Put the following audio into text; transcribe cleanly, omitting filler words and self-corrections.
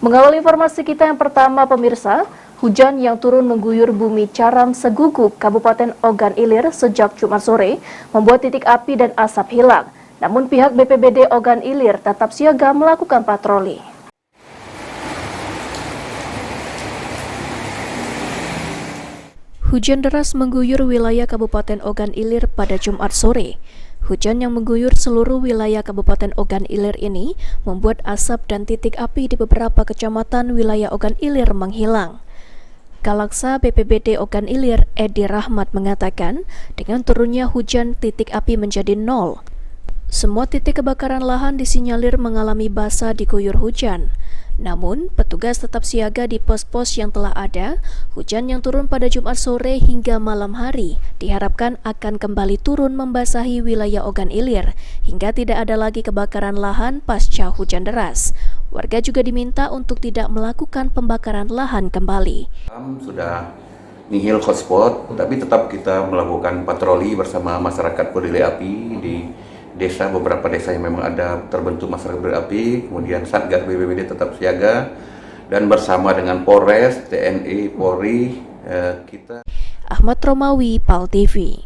Mengawal informasi kita yang pertama, pemirsa, hujan yang turun mengguyur bumi Caram Seguguk, Kabupaten Ogan Ilir sejak Jumat sore membuat titik api dan asap hilang. Namun pihak BPBD Ogan Ilir tetap siaga melakukan patroli. Hujan deras mengguyur wilayah Kabupaten Ogan Ilir pada Jumat sore. Hujan yang mengguyur seluruh wilayah Kabupaten Ogan Ilir ini membuat asap dan titik api di beberapa kecamatan wilayah Ogan Ilir menghilang. Kalaksa BPBD Ogan Ilir, Edi Rahmat mengatakan, dengan turunnya hujan titik api menjadi 0. Semua titik kebakaran lahan disinyalir mengalami basah diguyur hujan. Namun, petugas tetap siaga di pos-pos yang telah ada. Hujan yang turun pada Jumat sore hingga malam hari diharapkan akan kembali turun membasahi wilayah Ogan Ilir hingga tidak ada lagi kebakaran lahan pasca hujan deras. Warga juga diminta untuk tidak melakukan pembakaran lahan kembali. Sudah nihil hotspot, tapi tetap kita melakukan patroli bersama masyarakat peduli api di desa, beberapa desa yang memang ada terbentuk masyarakat peduli api. Kemudian Satgas BPBD tetap siaga dan bersama dengan Polres, TNI, Polri, kita. Ahmad Romawi, PAL TV.